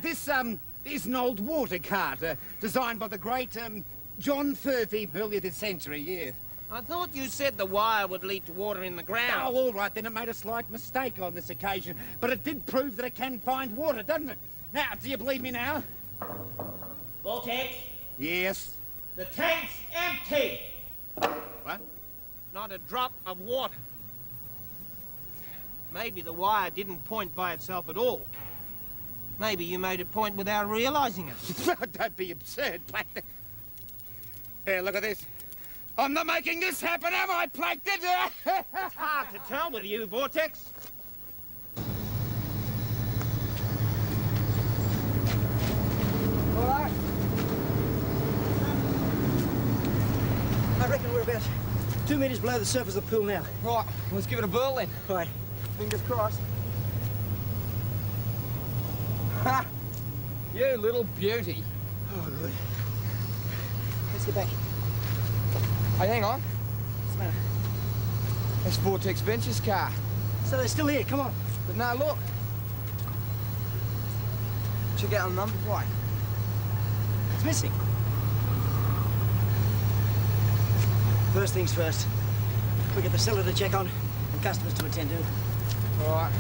This is an old water cart designed by the great John Furphy earlier this century, yeah. I thought you said the wire would lead to water in the ground. Oh, all right, then it made a slight mistake on this occasion, but it did prove that it can find water, doesn't it? Now, do you believe me now? Vortex? Yes. The tank's empty! What? Not a drop of water. Maybe the wire didn't point by itself at all. Maybe you made it point without realizing it. Don't be absurd, Plankton. Here, look at this. I'm not making this happen, am I, Plankton? It's hard to tell with you, Vortex. All right. I reckon we're about 2 meters below the surface of the pool now. Right, let's give it a whirl then. Right. Fingers crossed. Ha! You little beauty. Oh, good. Let's get back. Hey, hang on. What's the matter? That's Vortex Ventures' car. So they're still here, come on. But no, look. Check out the number plate. It's missing. First things first. We get the cellar to check on and customers to attend to. All right.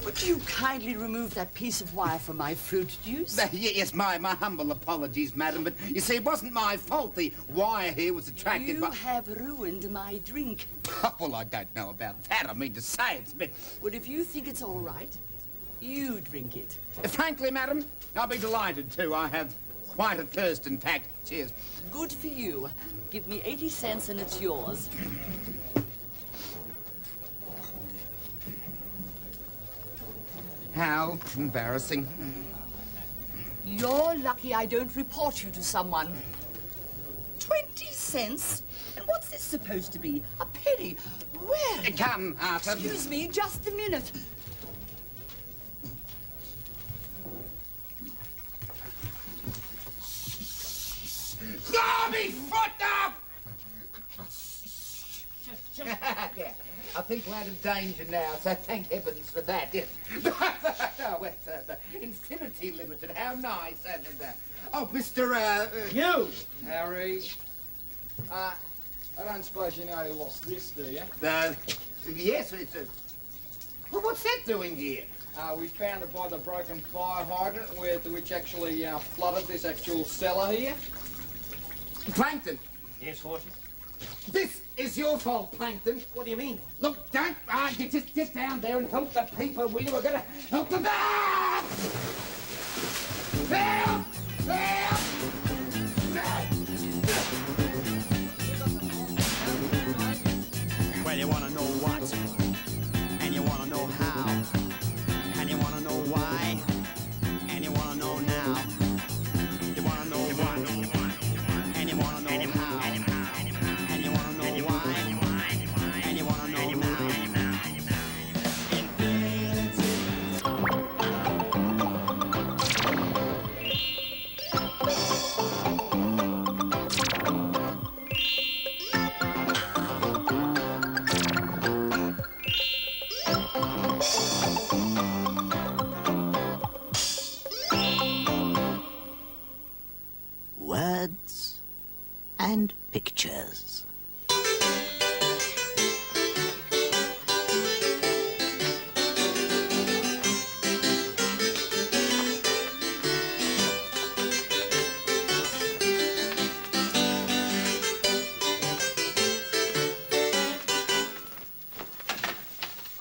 Would you kindly remove that piece of wire from my fruit juice? Yes, my humble apologies, madam, but you see, it wasn't my fault. The wire here was attracted by... You have ruined my drink. Well, I don't know about that. I mean to say it's a bit... Well, if you think it's all right, you drink it. Frankly, madam, I'll be delighted to. I have quite a thirst, in fact. Cheers. Good for you. Give me 80 cents and it's yours. How embarrassing. You're lucky I don't report you to someone. 20 cents? And what's this supposed to be? A penny? Well... Come, Arthur. Excuse me, just a minute. Oh, me foot up! Yeah, I think we're out of danger now, so thank heavens for that. Yes. Oh, it's Infinity Limited. How nice. Oh, Mr. You! Harry. I don't suppose you know who lost this, do you? Yes, it's well, what's that doing here? We found it by the broken fire hydrant, which actually flooded this actual cellar here. Plankton. Yes, Vortex? This is your fault, Plankton. What do you mean? Look, don't argue. Just get down there and help the people. We were going to help them. Ah! Help! Help! Well, you wanna know what, and you wanna know how, and you wanna know why, and you wanna know now. You wanna know what, and you wanna know how, and you wanna know why, and you wanna know now. Words and pictures.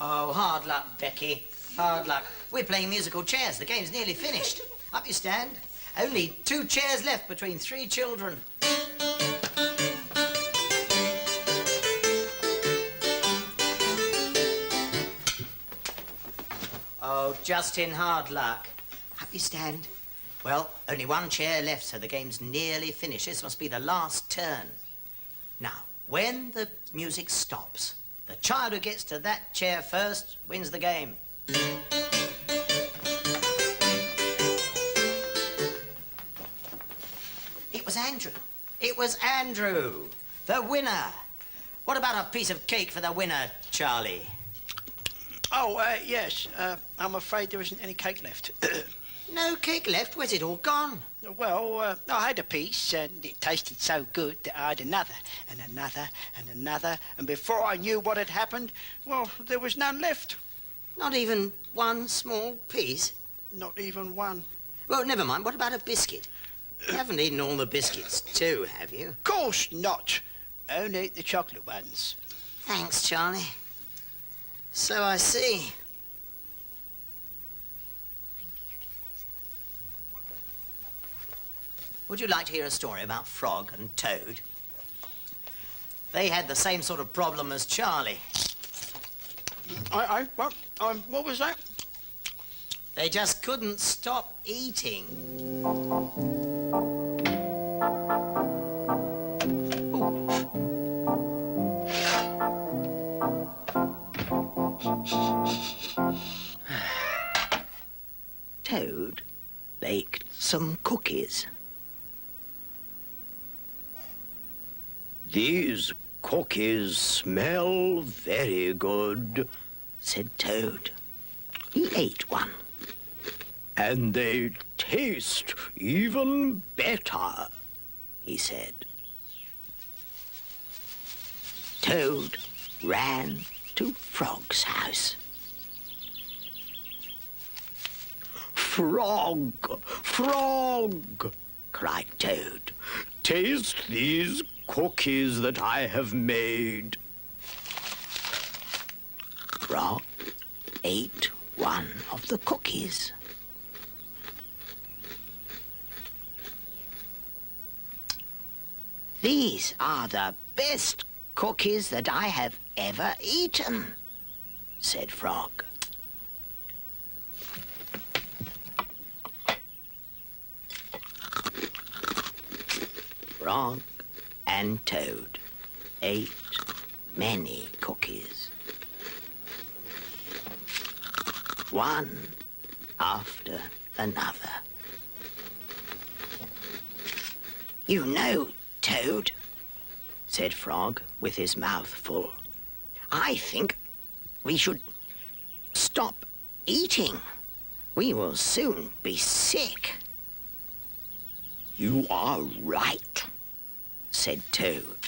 Oh, hard luck, Becky. Hard luck. We're playing musical chairs. The game's nearly finished. Up you stand. Only 2 chairs left between 3 children. Oh, just in hard luck. Up you stand. Well, only 1 chair left, so the game's nearly finished. This must be the last turn. Now, when the music stops, the child who gets to that chair first wins the game. It was Andrew. It was Andrew, the winner. What about a piece of cake for the winner, Charlie? Yes. I'm afraid there isn't any cake left. No cake left? Where's it all gone? Well, I had a piece, and it tasted so good that I had another, and another, and another, and before I knew what had happened, well, there was none left. Not even one small piece? Not even one. Well, never mind. What about a biscuit? You haven't eaten all the biscuits too, have you? Of course not. Only the chocolate ones. Thanks, Charlie. So I see. Would you like to hear a story about Frog and Toad? They had the same sort of problem as Charlie. What was that? They just couldn't stop eating. Toad baked some cookies. These cookies smell very good, said Toad. He ate one. and they taste even better, he said. Toad ran to Frog's house. Frog, Frog, cried Toad. taste these cookies that I have made. Frog ate one of the cookies. These are the best cookies that I have ever eaten, said Frog. Frog and Toad ate many cookies, one after another. You know, Toad, said Frog with his mouth full, I think we should stop eating. We will soon be sick. You are right, said Toad.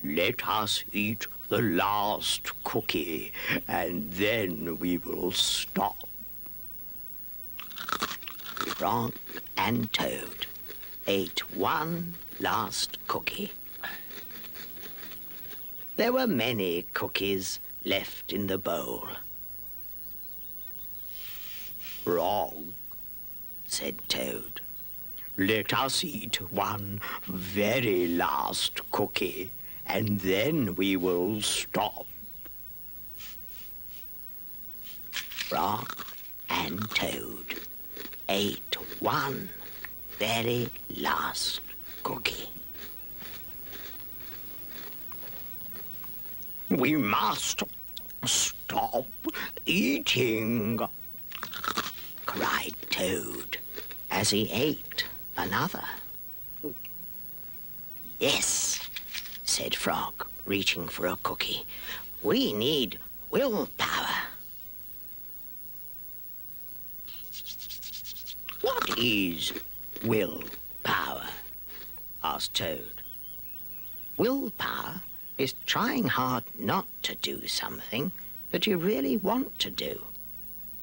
Let us eat the last cookie, and then we will stop. Frog and Toad ate one last cookie. There were many cookies left in the bowl. Frog, said Toad. let us eat one very last cookie, and then we will stop. Frog and Toad ate one very last cookie. We must stop eating, cried Toad as he ate another. Yes, said Frog, reaching for a cookie. We need willpower. What is willpower? asked Toad. Willpower is trying hard not to do something that you really want to do,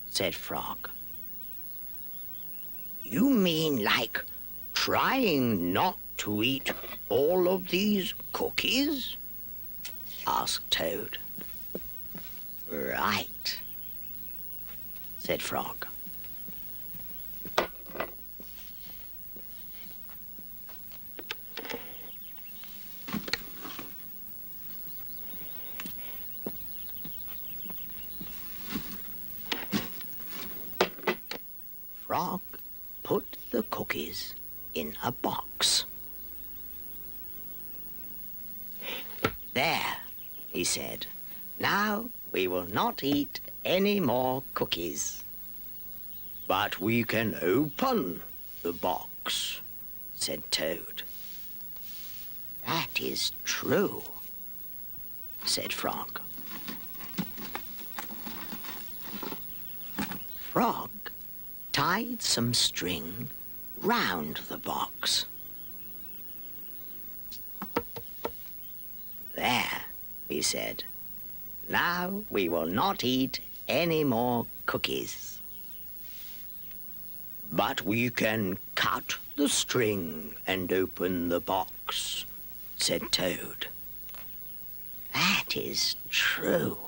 said Frog. You mean like trying not to eat all of these cookies? asked Toad. Right, said Frog. Frog put the cookies in a box. There, he said. Now we will not eat any more cookies. But we can open the box, said Toad. That is true, said Frog. Frog tied some string round the box. There, he said. Now we will not eat any more cookies. But we can cut the string and open the box, said Toad. That is true,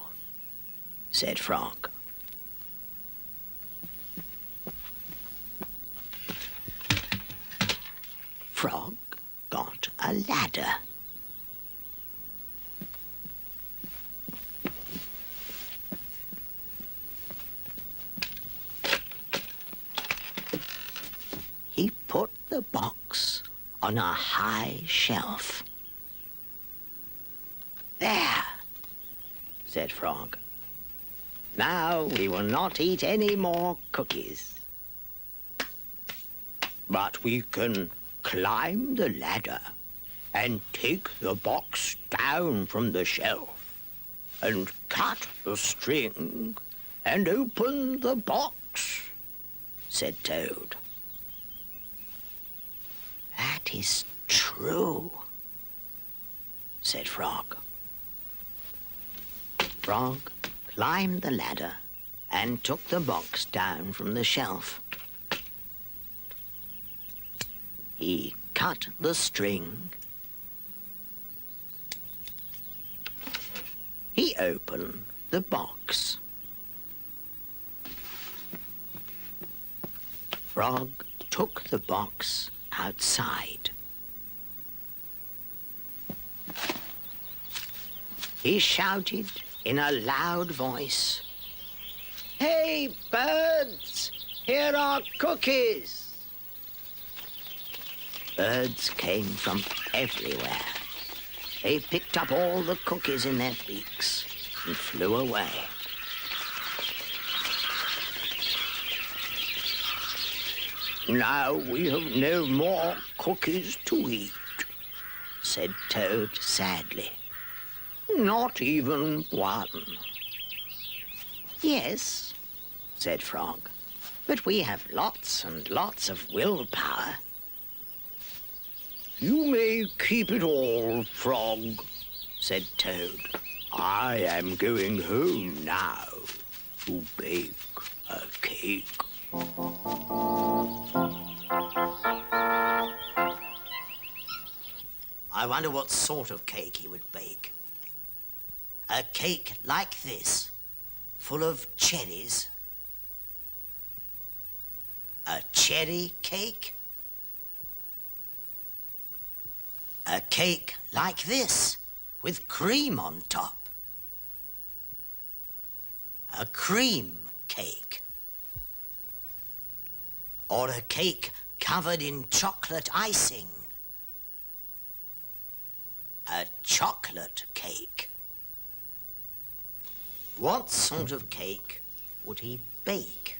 said Frog. Frog got a ladder. He put the box on a high shelf. There, said Frog. Now we will not eat any more cookies. But we can climb the ladder and take the box down from the shelf and cut the string and open the box, said Toad. That is true, said Frog. Frog climbed the ladder and took the box down from the shelf. He cut the string. He opened the box. Frog took the box outside. He shouted in a loud voice, "Hey, birds, here are cookies!" Birds came from everywhere. They picked up all the cookies in their beaks and flew away. Now we have no more cookies to eat, said Toad sadly. Not even one. Yes, said Frog, but we have lots and lots of willpower. You may keep it all, Frog, said Toad. I am going home now to bake a cake. I wonder what sort of cake he would bake. A cake like this, full of cherries. A cherry cake? A cake like this, with cream on top. A cream cake. Or a cake covered in chocolate icing. A chocolate cake. What sort of cake would he bake?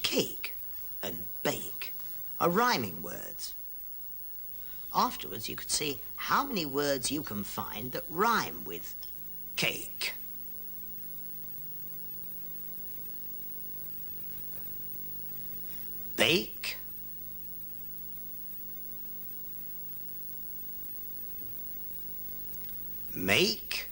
Cake and bake are rhyming words. Afterwards, you could see how many words you can find that rhyme with cake. Bake. Make